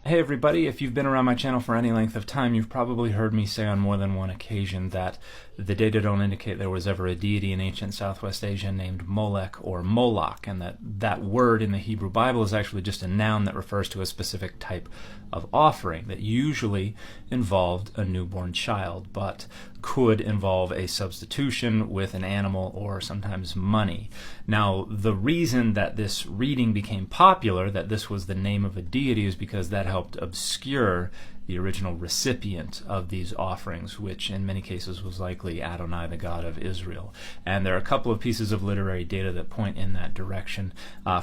Hey everybody, if you've been around my channel for any length of time, you've probably heard me say on more than one occasion that the data don't indicate there was ever a deity in ancient Southwest Asia named Molech or Moloch, and that word in the Hebrew Bible is actually just a noun that refers to a specific type of offering that usually involved a newborn child, but could involve a substitution with an animal or sometimes money. Now, the reason that this reading became popular, that this was the name of a deity, is because that helped obscure the original recipient of these offerings, which in many cases was likely Adonai, the God of Israel. And there are a couple of pieces of literary data that point in that direction.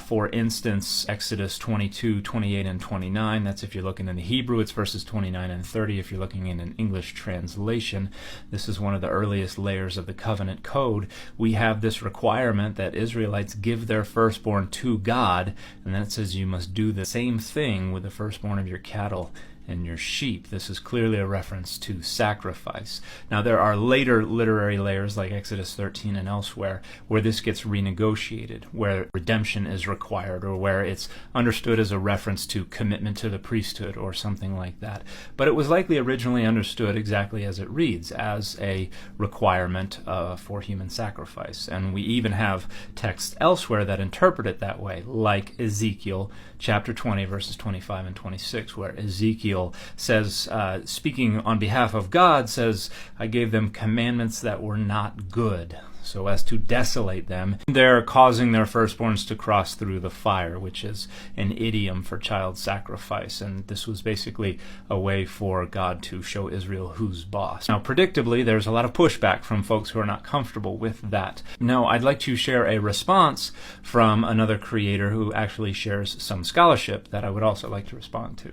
For instance, Exodus 22, 28, and 29, that's if you're looking in the Hebrew, it's verses 29 and 30 if you're looking in an English translation. This is one of the earliest layers of the covenant code. We have this requirement that Israelites give their firstborn to God, and then it says you must do the same thing with the firstborn of your cattle and your sheep. This is clearly a reference to sacrifice. Now, there are later literary layers like Exodus 13 and elsewhere where this gets renegotiated, where redemption is required, or where it's understood as a reference to commitment to the priesthood or something like that. But it was likely originally understood exactly as it reads, as a requirement for human sacrifice. And we even have texts elsewhere that interpret it that way, like Ezekiel chapter 20, verses 25 and 26, where Ezekiel says, speaking on behalf of God, says, I gave them commandments that were not good, so as to desolate them. They're causing their firstborns to cross through the fire, which is an idiom for child sacrifice. And this was basically a way for God to show Israel who's boss. Now, predictably, there's a lot of pushback from folks who are not comfortable with that. Now, I'd like to share a response from another creator who actually shares some scholarship that I would also like to respond to.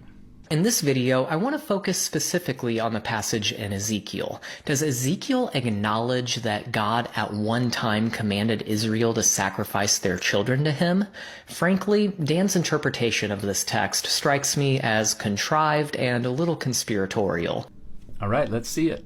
In this video, I want to focus specifically on the passage in Ezekiel. Does Ezekiel acknowledge that God at one time commanded Israel to sacrifice their children to him? Frankly, Dan's interpretation of this text strikes me as contrived and a little conspiratorial. All right, let's see it.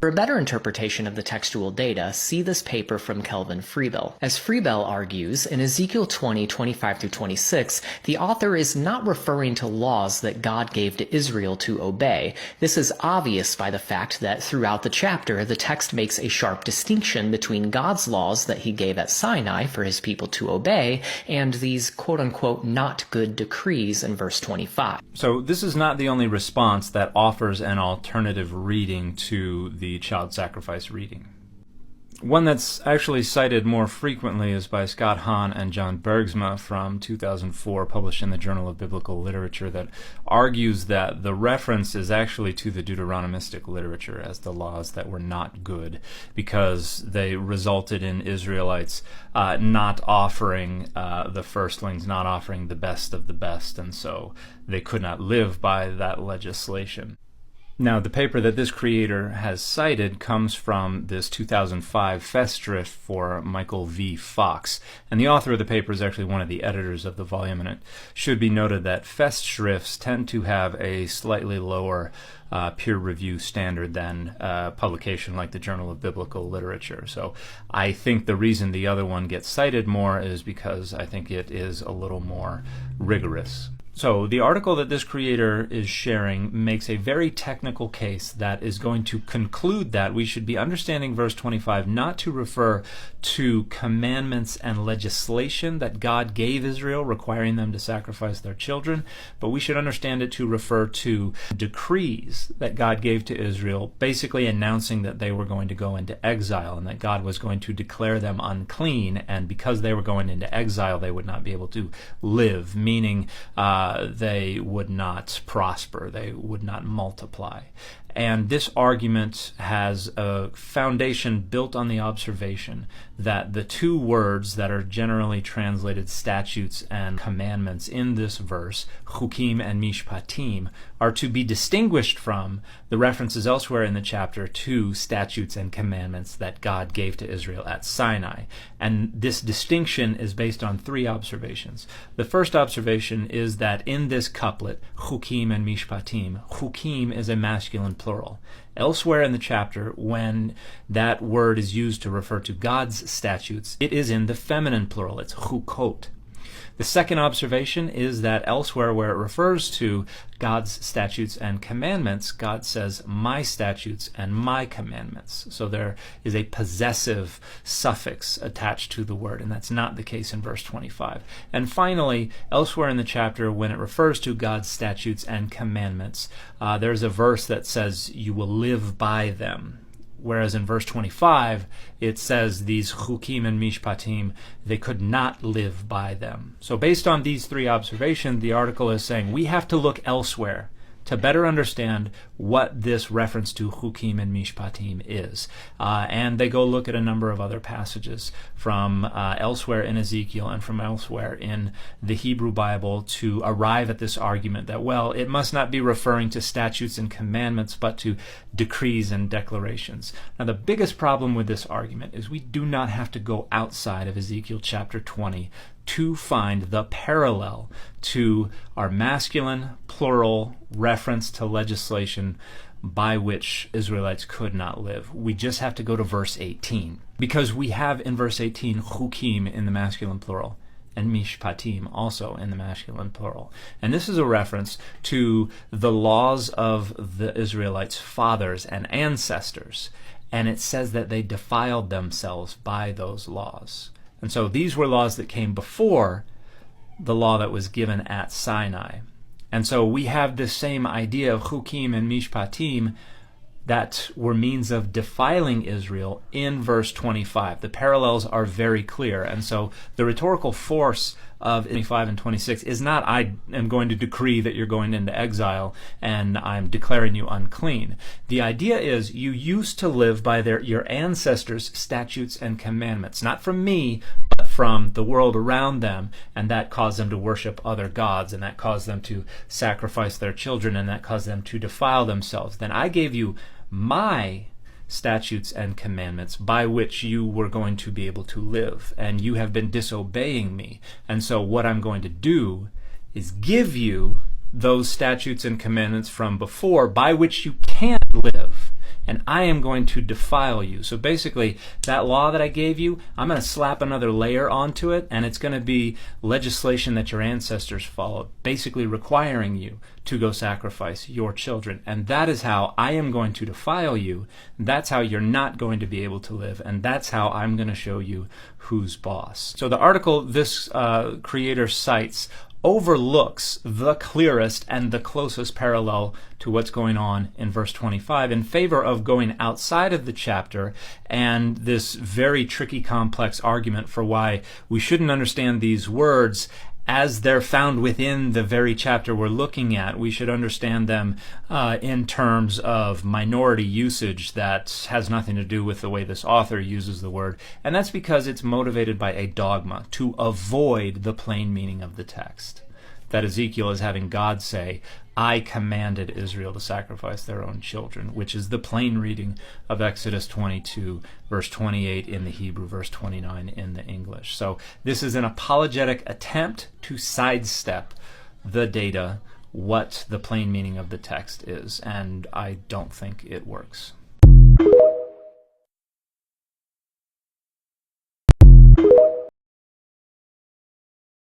For a better interpretation of the textual data, see this paper from Kelvin Freebell. As Freebell argues, in Ezekiel 20, 25 through 26, the author is not referring to laws that God gave to Israel to obey. This is obvious by the fact that throughout the chapter, the text makes a sharp distinction between God's laws that he gave at Sinai for his people to obey and these quote-unquote not good decrees in verse 25. So this is not the only response that offers an alternative reading to the child sacrifice reading. One that's actually cited more frequently is by Scott Hahn and John Bergsma from 2004, published in the Journal of Biblical Literature, that argues that the reference is actually to the Deuteronomistic literature as the laws that were not good, because they resulted in Israelites not offering the firstlings, not offering the best of the best, and so they could not live by that legislation. Now, the paper that this creator has cited comes from this 2005 Festschrift for Michael V. Fox, and the author of the paper is actually one of the editors of the volume, and it should be noted that Festschrifts tend to have a slightly lower peer review standard than a publication like the Journal of Biblical Literature. So I think the reason the other one gets cited more is because I think it is a little more rigorous. So the article that this creator is sharing makes a very technical case that is going to conclude that we should be understanding verse 25 not to refer to commandments and legislation that God gave Israel requiring them to sacrifice their children, but we should understand it to refer to decrees that God gave to Israel, basically announcing that they were going to go into exile and that God was going to declare them unclean, and because they were going into exile they would not be able to live, meaning they would not prosper, they would not multiply. And this argument has a foundation built on the observation that the two words that are generally translated statutes and commandments in this verse, chukim and mishpatim, are to be distinguished from the references elsewhere in the chapter to statutes and commandments that God gave to Israel at Sinai. And this distinction is based on three observations. The first observation is that in this couplet, chukim and mishpatim, chukim is a masculine plural. Elsewhere in the chapter, when that word is used to refer to God's statutes, it is in the feminine plural. It's chukot. The second observation is that elsewhere where it refers to God's statutes and commandments, God says, my statutes and my commandments. So there is a possessive suffix attached to the word, and that's not the case in verse 25. And finally, elsewhere in the chapter, when it refers to God's statutes and commandments, there's a verse that says, you will live by them. Whereas in verse 25, it says these chukim and mishpatim, they could not live by them. So based on these three observations, the article is saying we have to look elsewhere to better understand what this reference to chukim and mishpatim is. And they go look at a number of other passages from elsewhere in Ezekiel and from elsewhere in the Hebrew Bible to arrive at this argument that, well, it must not be referring to statutes and commandments, but to decrees and declarations. Now, the biggest problem with this argument is we do not have to go outside of Ezekiel chapter 20 to find the parallel to our masculine, plural reference to legislation by which Israelites could not live. We just have to go to verse 18, because we have in verse 18 chukim in the masculine plural and mishpatim also in the masculine plural. And this is a reference to the laws of the Israelites' fathers and ancestors, and it says that they defiled themselves by those laws. And so these were laws that came before the law that was given at Sinai. And so we have this same idea of chukim and mishpatim that were means of defiling Israel in verse 25. The parallels are very clear. And so the rhetorical force of 25 and 26 is not, I am going to decree that you're going into exile and I'm declaring you unclean. The idea is you used to live by your ancestors' statutes and commandments, not from me, but from the world around them, and that caused them to worship other gods, and that caused them to sacrifice their children, and that caused them to defile themselves. Then I gave you my statutes and commandments by which you were going to be able to live, and you have been disobeying me. And so what I'm going to do is give you those statutes and commandments from before by which you can't live, and I am going to defile you. So basically, that law that I gave you, I'm going to slap another layer onto it, and it's going to be legislation that your ancestors followed, basically requiring you to go sacrifice your children. And that is how I am going to defile you. That's how you're not going to be able to live, and that's how I'm going to show you who's boss. So the article this creator cites overlooks the clearest and the closest parallel to what's going on in verse 25 in favor of going outside of the chapter and this very tricky, complex argument for why we shouldn't understand these words as they're found within the very chapter we're looking at. We should understand them in terms of minority usage that has nothing to do with the way this author uses the word. And that's because it's motivated by a dogma to avoid the plain meaning of the text. That Ezekiel is having God say, I commanded Israel to sacrifice their own children, which is the plain reading of Exodus 22, verse 28 in the Hebrew, verse 29 in the English. So this is an apologetic attempt to sidestep the data, what the plain meaning of the text is, and I don't think it works.